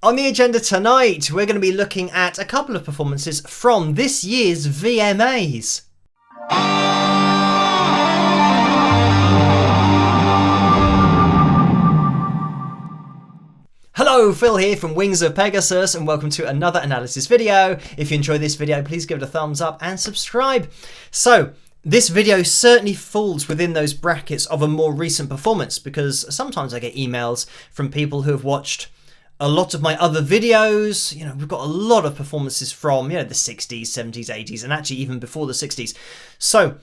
On the agenda tonight, we're going to be looking at a couple of performances from this year's VMAs. Hello, Phil here from Wings of Pegasus, and welcome to another analysis video. If you enjoyed this video, please give it a thumbs up and subscribe. So, this video certainly falls within those brackets of a more recent performance, because sometimes I get emails from people who have watched a lot of my other videos. You know, we've got a lot of performances from, the 60s, 70s, 80s, and actually even before the 60s. So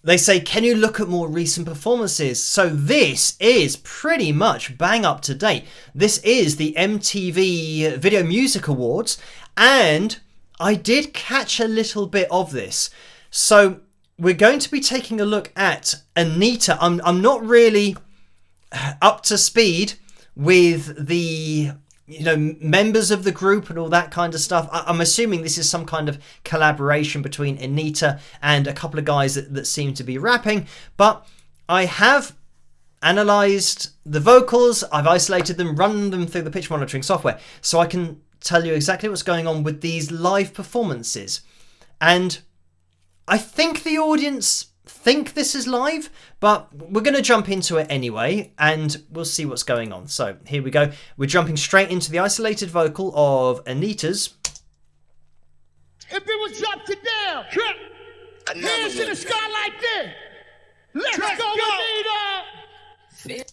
they say, can you look at more recent performances? So this is pretty much bang up to date. This is the MTV Video Music Awards, and I did catch a little bit of this. So we're going to be taking a look at Anita. I'm not really up to speed with the members of the group and all that kind of stuff. I'm assuming this is some kind of collaboration between Anita and a couple of guys that seem to be rapping, but I have analysed the vocals, I've isolated them, run them through the pitch monitoring software, so I can tell you exactly what's going on with these live performances. And I think the audience think this is live, but we're going to jump into it anyway, and we'll see what's going on. So here we go. We're jumping straight into the isolated vocal of Anita's. If it was up to them, hands in the sky like this. Let's go, Anita!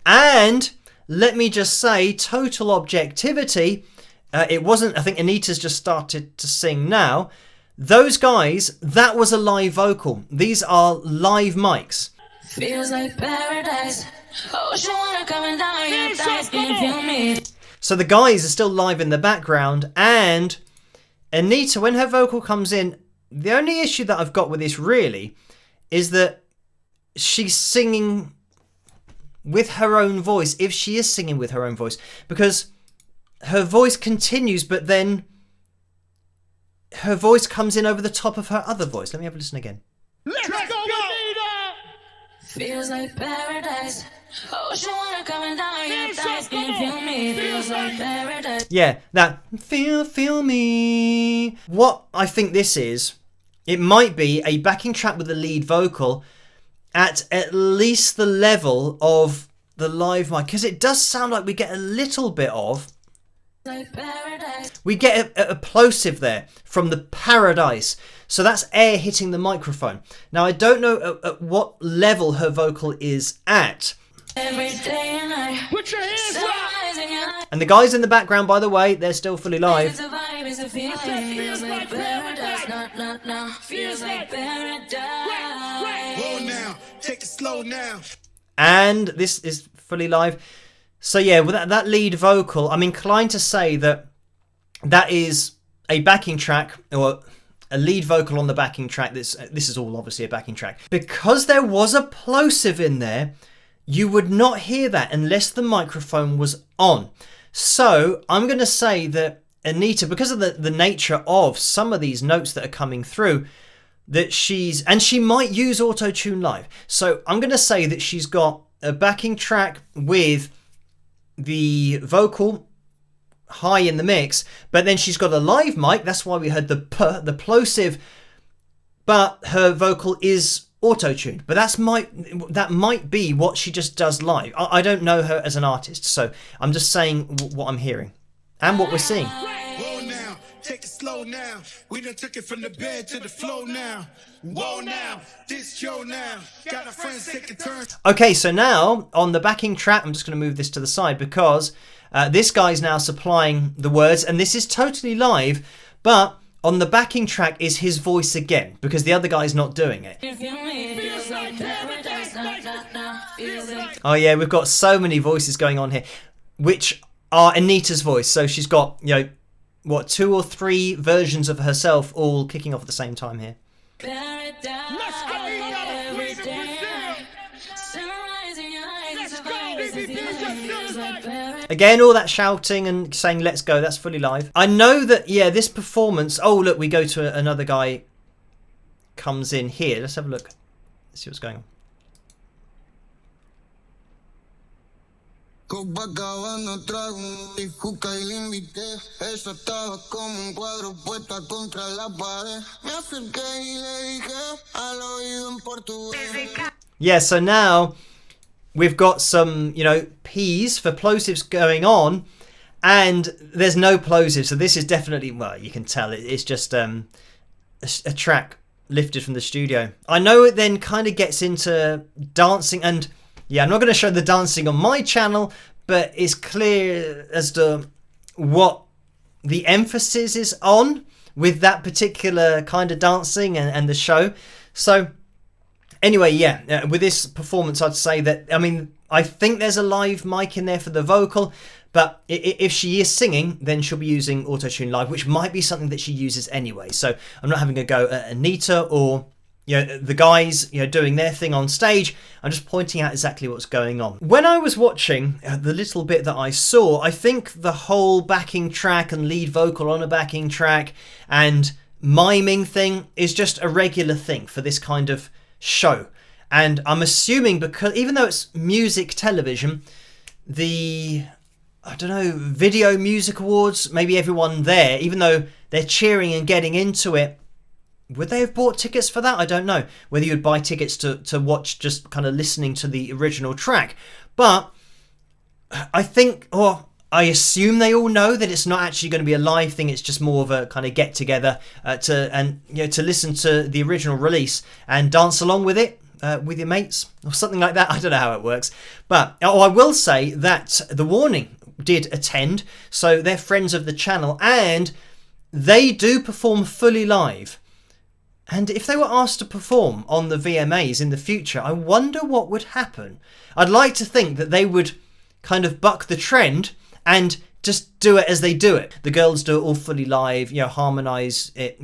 And let me just say, total objectivity, it wasn't, I think Anita's just started to sing now. Those guys, that was a live vocal. These are live mics. Feels like paradise. Ocean water coming down your thighs. Can you feel me? So the guys are still live in the background, and Anita, when her vocal comes in, the only issue that I've got with this really is that she's singing with her own voice, if she is singing with her own voice, because her voice continues, but then her voice comes in over the top of her other voice. Let me have a listen again. Let's go, Anita! Feels like paradise. Ocean water coming down your thighs. Can you feel me? Feels like paradise. Yeah, that feel me. What I think this is, it might be a backing track with a lead vocal at least the level of the live mic, because it does sound like we get a little bit of, we get a plosive there from the paradise. So that's air hitting the microphone. Now, I don't know at what level her vocal is at. Every day and night. Put your hands up! And the guys in the background, by the way, they're still fully live. It's a vibe, it's a feeling. Feels like paradise. No. Feels like paradise. Roll now, take it slow now. And this is fully live. So yeah, with that lead vocal, I'm inclined to say that that is a backing track, or a lead vocal on the backing track. This is all obviously a backing track. Because there was a plosive in there, you would not hear that unless the microphone was on. So I'm going to say that Anita, because of the nature of some of these notes that are coming through, that she might use auto-tune live. So I'm going to say that she's got a backing track with the vocal high in the mix, but then she's got a live mic. That's why we heard the plosive, but her vocal is auto-tuned. But that might be what she just does live. I don't know her as an artist, so I'm just saying what I'm hearing and what we're seeing. Roll now, take it slow now. We done took it from the bed to the floor now. Whoa now, this show now. Got our friends taking turns. Okay, so now on the backing track, I'm just going to move this to the side because this guy's now supplying the words, and this is totally live, but on the backing track is his voice again, because the other guy's not doing it. Feels like paradise. No. Feels like Oh yeah, we've got so many voices going on here, which are Anita's voice. So she's got, 2 or 3 versions of herself all kicking off at the same time here. paradise. Let's go, Every Anita. day. Sunrise in your eyes. Let's It's a go, vibe, it's a baby. feeling. Feels like paradise. Again, all that shouting and saying let's go, that's fully live. I know that, this performance... Oh, look, we go to another guy comes in here. Let's have a look. Let's see what's going on. Copacabana trago y juca y le invité. Ella estaba como un cuadro puesta contra la pared. Me acerqué y le dije al oído en portugués. Yeah, so now we've got some, P's for plosives going on, and there's no plosive. So this is definitely, well, you can tell it's just a track lifted from the studio. I know it then kind of gets into dancing, and yeah, I'm not going to show the dancing on my channel, but it's clear as to what the emphasis is on with that particular kind of dancing and the show. So anyway, yeah, with this performance, I'd say that, I think there's a live mic in there for the vocal, but if she is singing, then she'll be using Auto-Tune Live, which might be something that she uses anyway. So I'm not having a go at Anita or the guys doing their thing on stage. I'm just pointing out exactly what's going on. When I was watching the little bit that I saw, I think the whole backing track and lead vocal on a backing track and miming thing is just a regular thing for this kind of show. And I'm assuming, because even though it's music television, the Video Music Awards, maybe everyone there, even though they're cheering and getting into it, would they have bought tickets for that? I don't know. Whether you'd buy tickets to watch just kind of listening to the original track. But I think, or I assume they all know that it's not actually going to be a live thing. It's just more of a kind of get together to listen to the original release and dance along with it. With your mates or something like that. I don't know how it works. But I will say that The Warning did attend. So they're friends of the channel and they do perform fully live. And if they were asked to perform on the VMAs in the future, I wonder what would happen. I'd like to think that they would kind of buck the trend and just do it as they do it. The girls do it all fully live, harmonise it,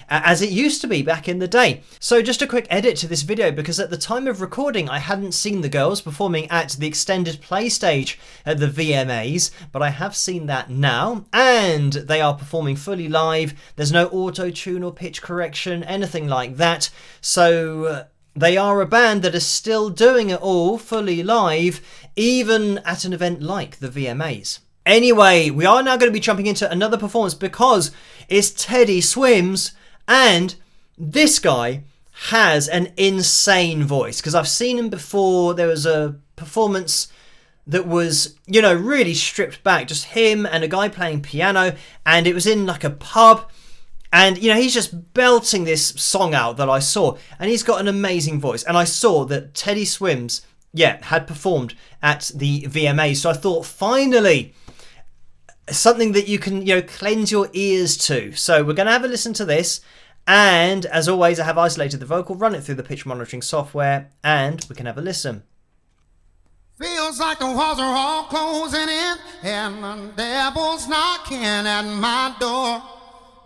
as it used to be back in the day. So just a quick edit to this video, because at the time of recording, I hadn't seen the girls performing at the extended play stage at the VMAs, but I have seen that now, and they are performing fully live. There's no auto-tune or pitch correction, anything like that. So they are a band that is still doing it all fully live, even at an event like the VMAs. Anyway, we are now going to be jumping into another performance because it's Teddy Swims, and this guy has an insane voice, because I've seen him before. There was a performance that was, really stripped back, just him and a guy playing piano, and it was in like a pub, and he's just belting this song out that I saw, and he's got an amazing voice. And I saw that Teddy Swims, had performed at the VMAs, so I thought, finally, something that you can, cleanse your ears to. So we're going to have a listen to this. And as always, I have isolated the vocal, run it through the pitch monitoring software, and we can have a listen. Feels like the walls are all closing in, and the devil's knocking at my door.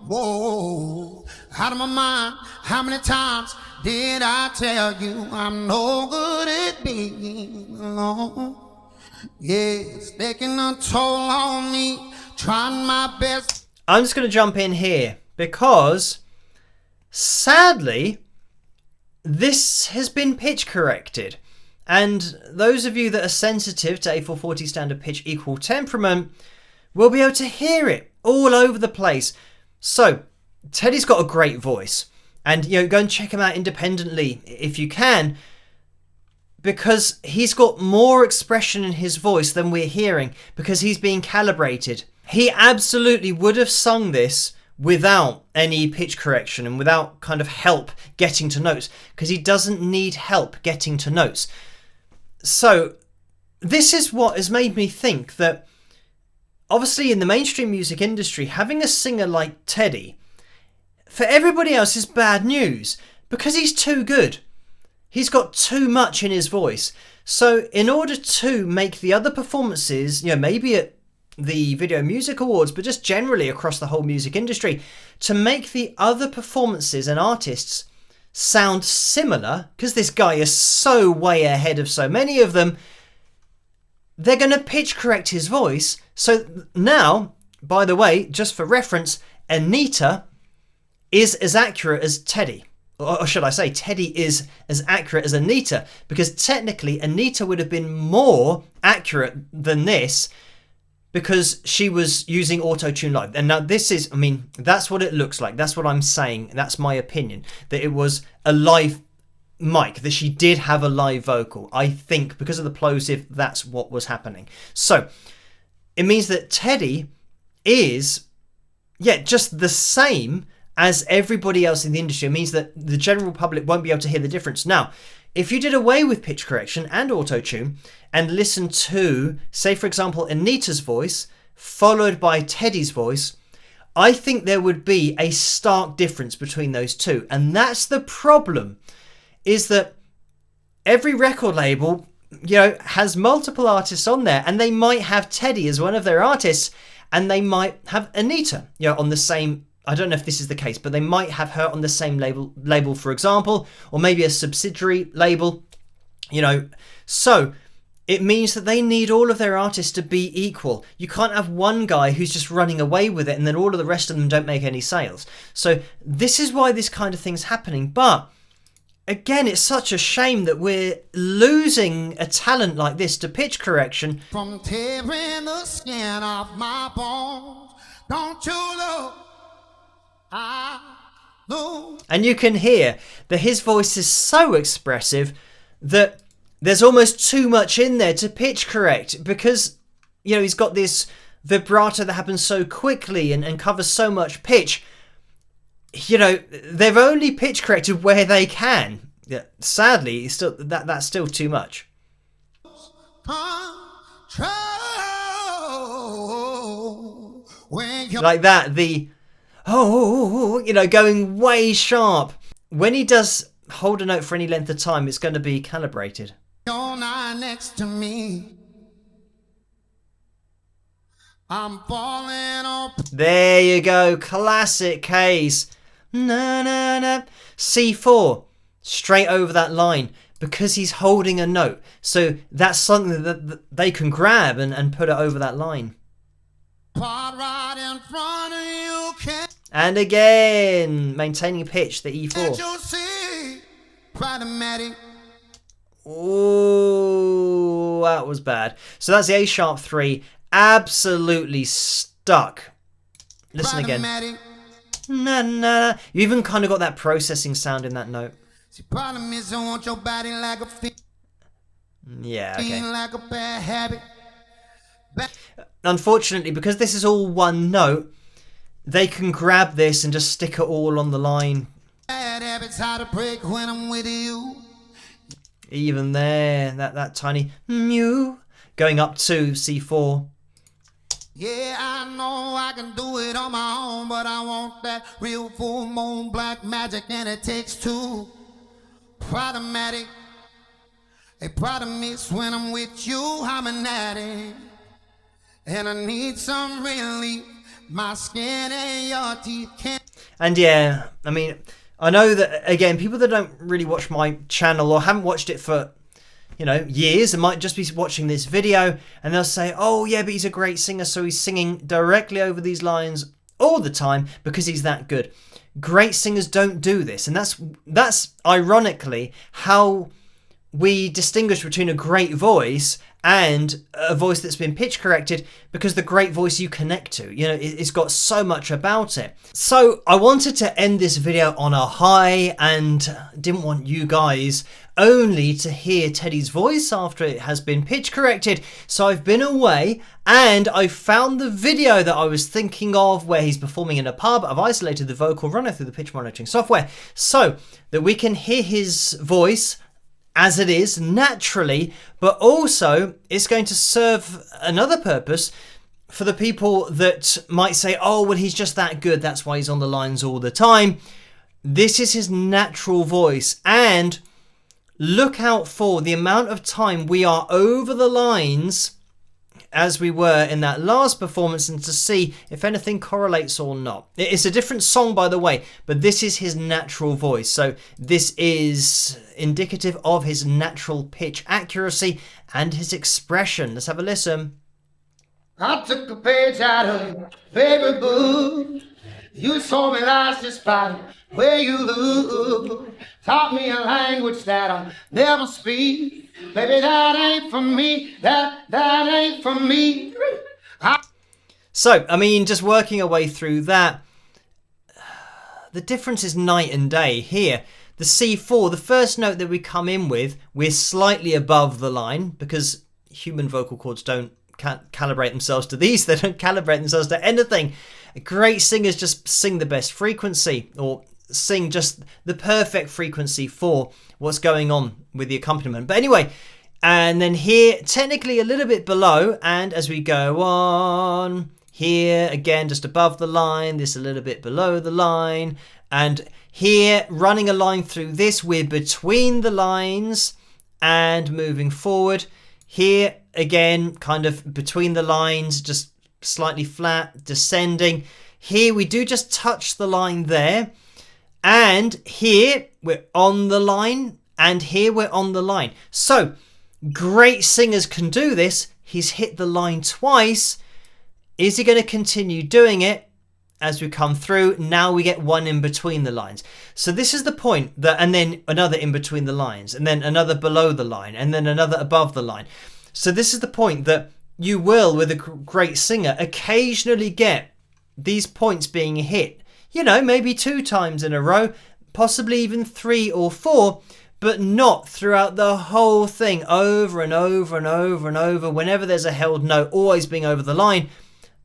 Whoa, out of my mind, how many times did I tell you I'm no good at being alone? Yeah, it's taking a toll on me, trying my best. I'm just going to jump in here because, sadly, this has been pitch corrected. And those of you that are sensitive to A440 standard pitch equal temperament will be able to hear it all over the place. So, Teddy's got a great voice. And, go and check him out independently if you can, because he's got more expression in his voice than we're hearing, because he's being calibrated. He absolutely would have sung this without any pitch correction and without kind of help getting to notes, because he doesn't need help getting to notes. So this is what has made me think that, obviously in the mainstream music industry, having a singer like Teddy, for everybody else, is bad news, because he's too good. He's got too much in his voice. So in order to make the other performances, maybe at the Video Music Awards, but just generally across the whole music industry, to make the other performances and artists sound similar, because this guy is so way ahead of so many of them, they're going to pitch correct his voice. So now, by the way, just for reference, Anita is as accurate as Teddy. or should I say, Teddy is as accurate as Anita, because technically Anita would have been more accurate than this because she was using auto-tune live. And now this is, I mean, that's what it looks like. That's what I'm saying. That's my opinion, that it was a live mic, that she did have a live vocal. I think because of the plosive, that's what was happening. So it means that Teddy is, just the same as everybody else in the industry. It means that the general public won't be able to hear the difference. Now, if you did away with pitch correction and auto-tune and listen to, say for example, Anita's voice followed by Teddy's voice, I think there would be a stark difference between those two. And that's the problem, is that every record label, has multiple artists on there, and they might have Teddy as one of their artists, and they might have Anita, on the same, I don't know if this is the case, but they might have her on the same label, for example, or maybe a subsidiary label, So it means that they need all of their artists to be equal. You can't have one guy who's just running away with it and then all of the rest of them don't make any sales. So this is why this kind of thing's happening. But again, it's such a shame that we're losing a talent like this to pitch correction. From tearing the skin off my bones, don't you look, I know. And you can hear that his voice is so expressive that there's almost too much in there to pitch correct, because, he's got this vibrato that happens so quickly and covers so much pitch. They've only pitch corrected where they can. Yeah, sadly, it's still that's still too much. Like that, the going way sharp. When he does hold a note for any length of time, it's going to be calibrated. You're not next to me. I'm falling off. There you go, classic case. Na na na. C4, straight over that line, because he's holding a note. So that's something that they can grab and put it over that line. Right in front of you, and again, maintaining pitch, the E4. Can't you see? Problematic. Oh, that was bad. So that's the A sharp 3, absolutely stuck. Listen again. Na, na. You even kind of got that processing sound in that note. The problem is I want your body like a yeah, okay. Like a bad habit. Unfortunately, because this is all one note, they can grab this and just stick it all on the line. Bad habits how to break when I'm with you. Even there, that tiny mew going up to C4. Yeah, I know I can do it on my own, but I want that real full moon black magic, and it takes two. Problematic. A problem is when I'm with you, I'm an addict, and I need some relief. My skin and your teeth can't. And yeah, I mean, I know that, again, people that don't really watch my channel or haven't watched it for, years, and might just be watching this video, and they'll say, oh yeah, but he's a great singer, so he's singing directly over these lines all the time because he's that good. Great singers don't do this, and that's ironically how we distinguish between a great voice and a voice that's been pitch corrected, because the great voice you connect to, it's got so much about it. So I wanted to end this video on a high, and didn't want you guys only to hear Teddy's voice after it has been pitch corrected. So I've been away and I found the video that I was thinking of where he's performing in a pub. I've isolated the vocal, run it through the pitch monitoring software so that we can hear his voice as it is naturally, but also it's going to serve another purpose for the people that might say, oh, well, he's just that good, that's why he's on the lines all the time. This is his natural voice, and look out for the amount of time we are over the lines as we were in that last performance, and to see if anything correlates or not. It's a different song, by the way, but this is his natural voice. So this is indicative of his natural pitch accuracy and his expression. Let's have a listen. I took a page out of your favorite book. You told me last just by the way you look. Taught me a language that I'll never speak. Baby, that ain't for me. That ain't for me. So, I mean, just working our way through that, the difference is night and day. Here, the C4, the first note that we come in with, we're slightly above the line because human vocal cords don't calibrate themselves to these. They don't calibrate themselves to anything. Great singers just sing the best frequency or sing just the perfect frequency for what's going on with the accompaniment. But anyway, and then here, technically a little bit below, and as we go on, here again just above the line, this a little bit below the line, and here running a line through this, we're between the lines and moving forward. Here again, kind of between the lines, just slightly flat, descending. Here we do just touch the line there, and here we're on the line, and here we're on the line. So great singers can do this. He's hit the line twice. Is he going to continue doing it as we come through? Now we get one in between the lines. So this is the point that, and then another in between the lines, and then another below the line, and then another above the line. So this is the point that you will, with a great singer, occasionally get these points being hit, you know, maybe 2 times in a row, possibly even 3 or 4, but not throughout the whole thing, over and over and over and over. Whenever there's a held note, always being over the line.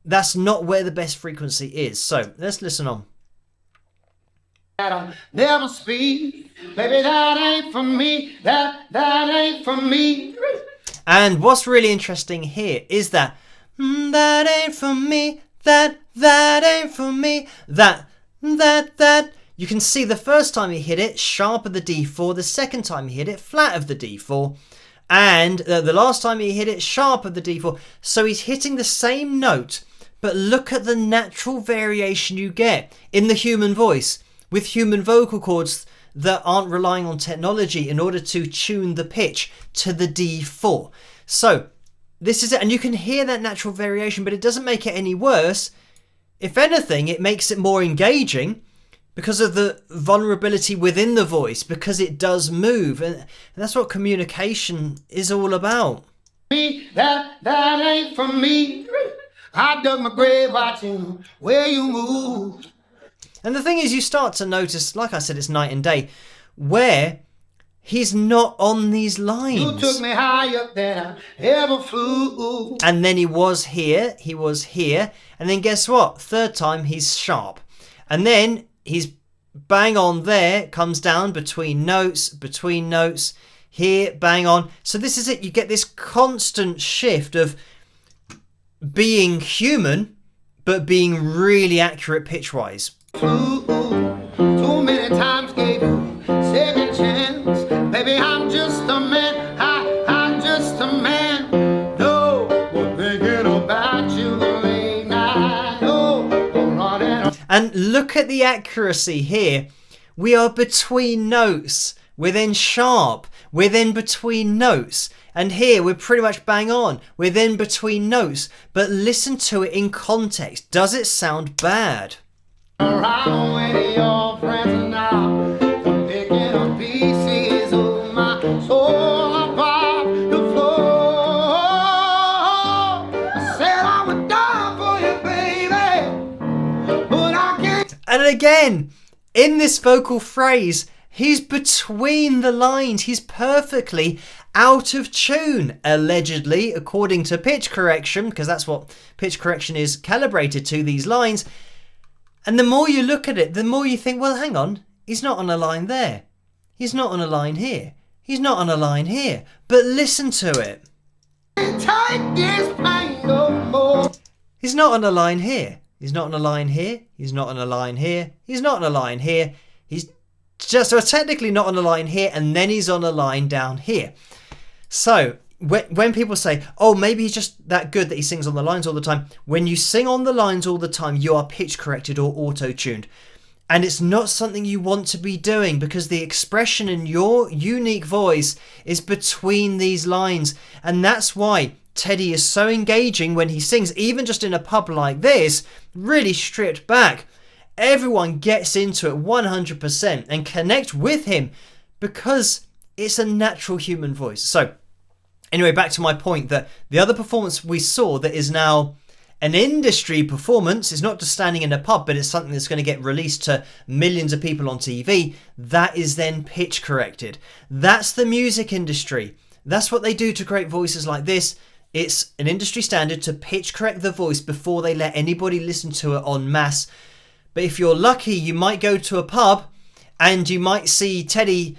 That's not where the best frequency is. So let's listen on. I'll never speak. Baby, that ain't for me. That ain't for me. And what's really interesting here is that that ain't for me. That ain't for me. That. You can see the first time he hit it, sharp of the D4. The second time he hit it, flat of the D4. And the last time he hit it, sharp of the D4. So he's hitting the same note. But look at the natural variation you get in the human voice with human vocal cords that aren't relying on technology in order to tune the pitch to the D4. So this is it. And you can hear that natural variation, but it doesn't make it any worse. If anything, it makes it more engaging because of the vulnerability within the voice, because it does move. And that's what communication is all about. Me, that ain't for me. I dug my grave watching where you moved. And the thing is, you start to notice, like I said, it's night and day, where he's not on these lines. You took me higher than I ever flew. And then he was here, and then guess what? Third time, he's sharp. And then he's bang on there, comes down between notes, here, bang on. So this is it. You get this constant shift of being human, but being really accurate pitch-wise. Too many times gave you second chance. Baby, I'm just a man. I'm just a man. No, we're thinking about you late night. No, I'm running. And look at the accuracy here. We are between notes. We're then sharp. We're then between notes. And here we're pretty much bang on. We're then between notes. But listen to it in context. Does it sound bad? Around with your friends now. I'm picking up pieces of my soul apart the floor. I said I would die for you, baby. But I can't. And again, in this vocal phrase, he's between the lines. He's perfectly out of tune, allegedly, according to pitch correction, because that's what pitch correction is calibrated to, these lines. And the more you look at it, the more you think, well, hang on, he's not on a line there. He's not on a line here. He's not on a line here. But listen to it. Take this pain no more. He's not on a line here. He's not on a line here. He's not on a line here. He's not on a line here. He's just technically not on a line here, and then he's on a line down here. So when people say, oh, maybe he's just that good that he sings on the lines all the time, when you sing on the lines all the time, you are pitch corrected or auto-tuned. And it's not something you want to be doing, because the expression in your unique voice is between these lines. And that's why Teddy is so engaging when he sings, even just in a pub like this, really stripped back. everyone gets into it 100% and connect with him because it's a natural human voice. So anyway, back to my point that the other performance we saw that is now an industry performance, is not just standing in a pub, but it's something that's going to get released to millions of people on TV, that is then pitch corrected. That's the music industry. That's what they do to create voices like this. It's an industry standard to pitch correct the voice before they let anybody listen to it en masse. But if you're lucky, you might go to a pub and you might see Teddy,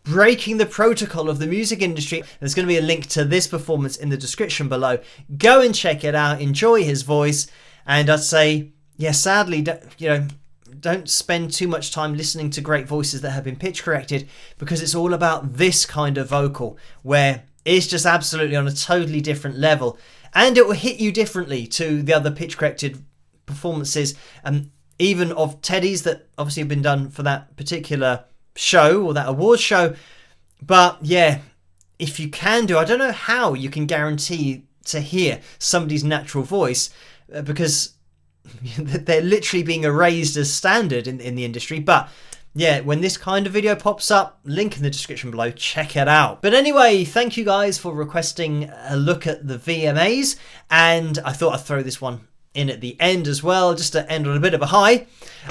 breaking the protocol of the music industry. There's going to be a link to this performance in the description below. Go and check it out. Enjoy his voice. And I'd say, sadly, don't spend too much time listening to great voices that have been pitch corrected, because it's all about this kind of vocal where it's just absolutely on a totally different level, and it will hit you differently to the other pitch corrected performances, even of Teddy's that obviously have been done for that particular show or that award show. But yeah, if you can do, I don't know how you can guarantee to hear somebody's natural voice, because they're literally being erased as standard in the industry. But yeah, when this kind of video pops up, link in the description below, check it out. But anyway, thank you guys for requesting a look at the VMAs, and I thought I'd throw this one in at the end as well, just to end on a bit of a high.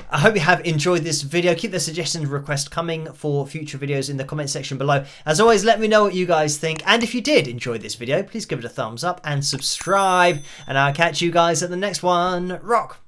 I hope you have enjoyed this video. Keep the suggestions and requests coming for future videos in the comment section below. As always, let me know what you guys think, and if you did enjoy this video, please give it a thumbs up and subscribe, and I'll catch you guys at the next one. Rock!